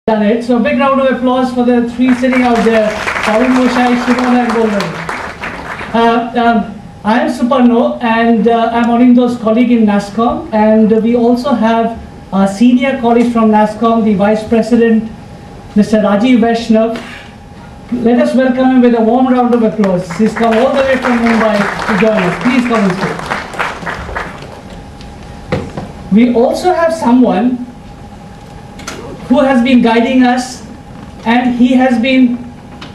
Done it. So a big round of applause for the three sitting out there, Suparno Moitra, Suparno and Golden. I am Suparno and I'm Anindo's colleague in NASSCOM, and we also have our senior colleague from NASSCOM, the Vice President, Mr. Rajiv Vaishnav. Let us welcome him with a warm round of applause. He's come all the way from Mumbai to join us. Please come and speak. We also have someone who has been guiding us, and he has been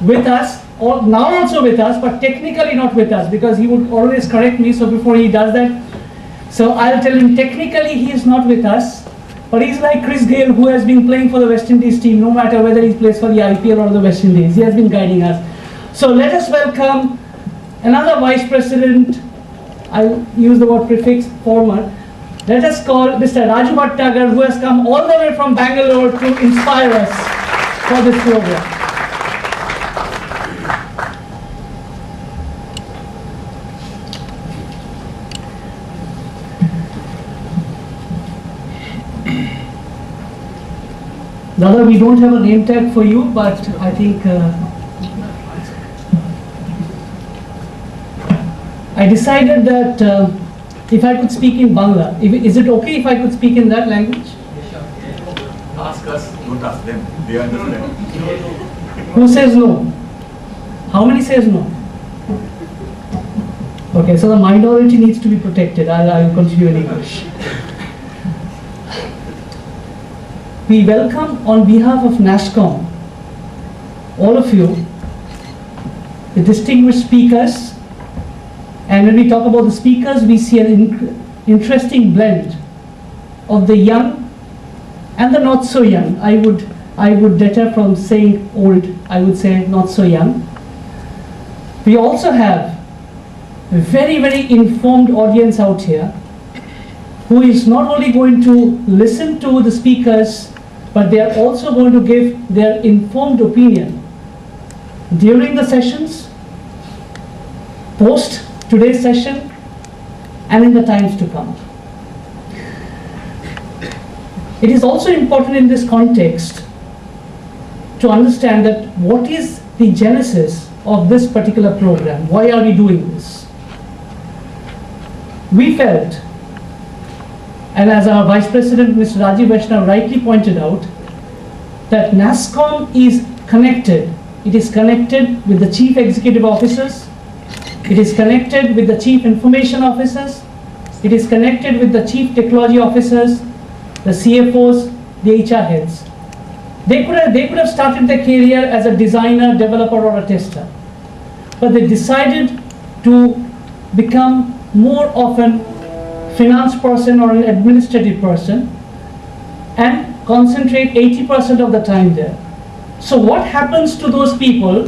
with us, or now also with us, but technically not with us, because he would always correct me, so before he does that, so I'll tell him technically he is not with us, but he's like Chris Gayle, who has been playing for the West Indies team, no matter whether he plays for the IPL or the West Indies. He has been guiding us. So let us welcome another Vice President, I'll use the word prefix, former. Let us call Mr. Raju Bhattagar, who has come all the way from Bangalore to inspire us for this program. Dada, we don't have a name tag for you, but I think I decided that if I could speak in Bangla, is it okay if I could speak in that language? Ask us, don't ask them. They understand. Who says no? How many says no? Okay, so the minority needs to be protected. I'll continue in English. We welcome on behalf of NASSCOM all of you, the distinguished speakers. And when we talk about the speakers, we see an interesting blend of the young and the not so young. I would deter from saying old, I would say not so young. We also have a very, very informed audience out here who is not only going to listen to the speakers, but they are also going to give their informed opinion during the sessions, post today's session, and in the times to come. It is also important in this context to understand that what is the genesis of this particular program? Why are we doing this? We felt, and as our Vice President, Mr. Rajiv Vaishnav rightly pointed out, that NASSCOM is connected. It is connected with the Chief Executive Officers. It is connected with the Chief Information Officers. It is connected with the Chief Technology Officers, the CFOs, the HR heads. They could have started their career as a designer, developer, or a tester. But they decided to become more often finance person or an administrative person and concentrate 80% of the time there. So what happens to those people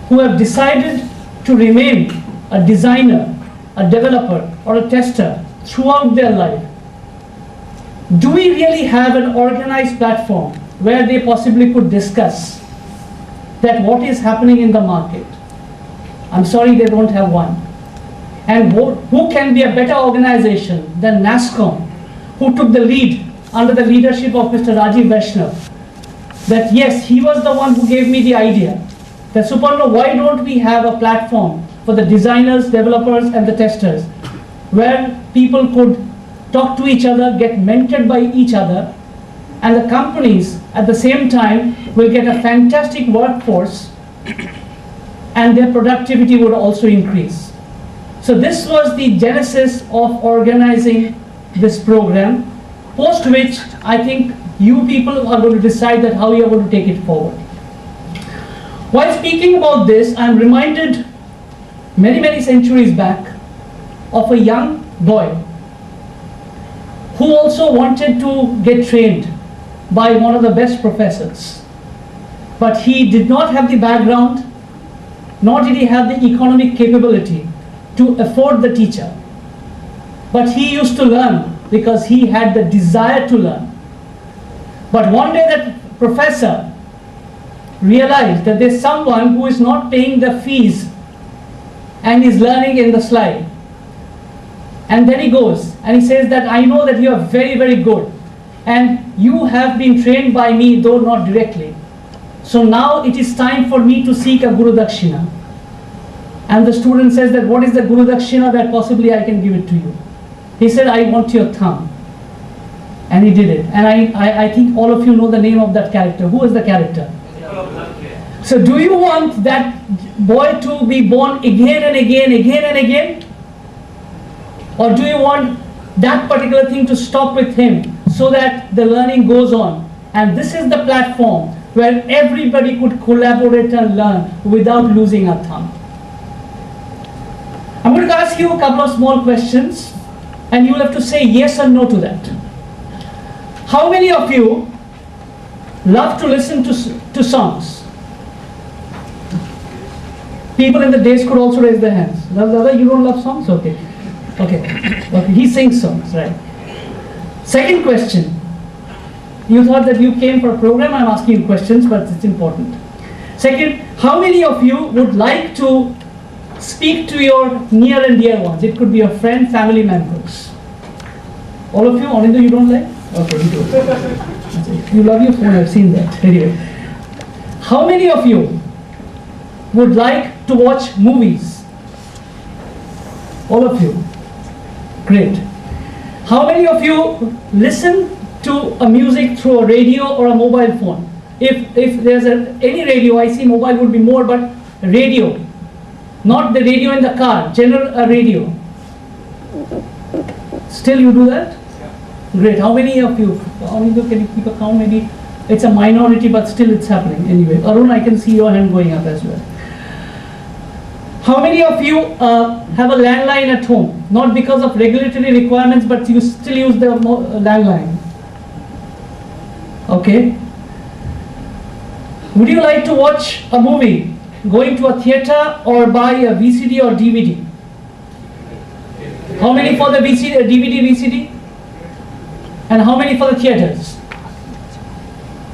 who have decided to remain a designer, a developer, or a tester throughout their life? Do we really have an organized platform where they possibly could discuss that what is happening in the market? I'm sorry, they don't have one. And who can be a better organization than NASSCOM, who took the lead under the leadership of Mr. Rajiv Vaishnav? That yes, he was the one who gave me the idea that, Suparno, why don't we have a platform for the designers, developers, and the testers, where people could talk to each other, get mentored by each other, and the companies at the same time will get a fantastic workforce and their productivity would also increase. So this was the genesis of organizing this program, post which I think you people are going to decide that how you are going to take it forward. While speaking about this, I am reminded many, many centuries back of a young boy who also wanted to get trained by one of the best professors. But he did not have the background, nor did he have the economic capability to afford the teacher. But he used to learn because he had the desire to learn. But one day that professor realized that there's someone who is not paying the fees and is learning in the slide. And then he goes and he says that I know that you are very, very good and you have been trained by me, though not directly. So now it is time for me to seek a Guru Dakshina. And the student says that, what is the Guru Dakshina that possibly I can give it to you? He said, I want your thumb. And he did it. And I think all of you know the name of that character. Who is the character? So do you want that boy to be born again and again, again and again? Or do you want that particular thing to stop with him so that the learning goes on? And this is the platform where everybody could collaborate and learn without losing a thumb. I'm going to ask you a couple of small questions, and you will have to say yes or no to that. How many of you love to listen to songs? People in the days could also raise their hands. Dada, you don't love songs? Okay. Okay. He sings songs, right? Second question. You thought that you came for a program, I'm asking you questions, but it's important. Second, how many of you would like to speak to your near and dear ones? It could be your friend, family members. All of you? Only you don't like? Okay, you do. You love your phone, I've seen that. Anyway. How many of you would like to watch movies? All of you. Great. How many of you listen to a music through a radio or a mobile phone? If there's any radio, I see mobile would be more, but radio. Not the radio in the car, general radio. Still you do that? Great. How many of you? Can you keep a count? Maybe it's a minority, but still it's happening. Anyway, Arun, I can see your hand going up as well. How many of you have a landline at home? Not because of regulatory requirements, but you still use the landline. Okay. Would you like to watch a movie going to a theater or buy a VCD or DVD? How many for the DVD, VCD? And how many for the theaters?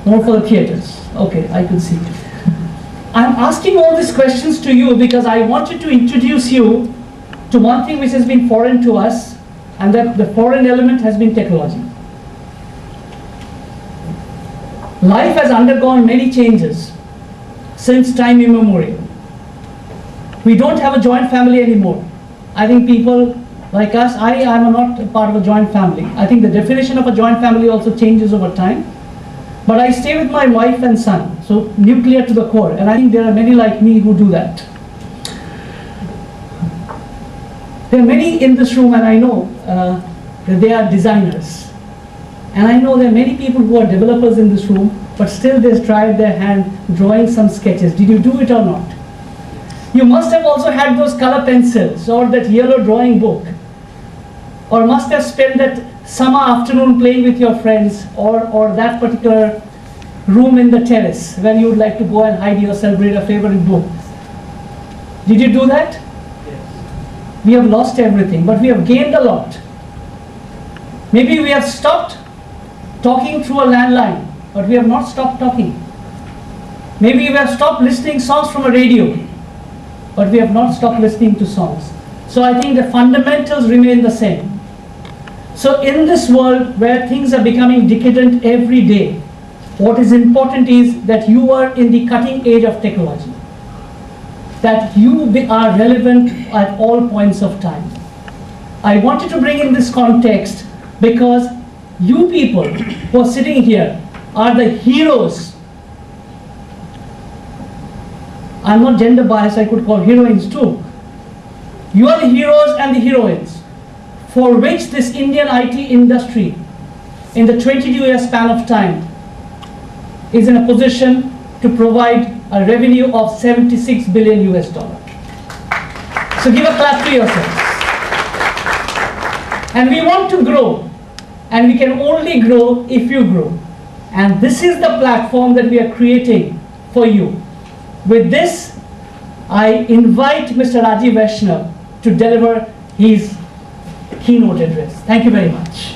More for the theaters. Okay, I can see. I'm asking all these questions to you because I wanted to introduce you to one thing which has been foreign to us, and that the foreign element has been technology. Life has undergone many changes since time immemorial. We don't have a joint family anymore. I think people like us, I am not a part of a joint family. I think the definition of a joint family also changes over time. But I stay with my wife and son, so nuclear to the core. And I think there are many like me who do that. There are many in this room, and I know that they are designers. And I know there are many people who are developers in this room, but still they tried their hand drawing some sketches. Did you do it or not? You must have also had those color pencils or that yellow drawing book, or must have spent that summer afternoon playing with your friends, or that particular room in the terrace where you would like to go and hide yourself, read a favorite book. Did you do that? Yes. We have lost everything, but we have gained a lot. Maybe we have stopped talking through a landline, but we have not stopped talking. Maybe we have stopped listening songs from a radio, but we have not stopped listening to songs. So I think the fundamentals remain the same. So in this world where things are becoming decadent every day, what is important is that you are in the cutting edge of technology, that you are relevant at all points of time. I wanted to bring in this context because you people who are sitting here are the heroes. I'm not gender biased, I could call heroines too. You are the heroes and the heroines for which this Indian IT industry in the 22-year span of time is in a position to provide a revenue of 76 billion US dollar. So give a clap to yourselves. And we want to grow, and we can only grow if you grow. And this is the platform that we are creating for you. With this, I invite Mr. Rajiv Vaishnav to deliver his keynote address. Thank you very much.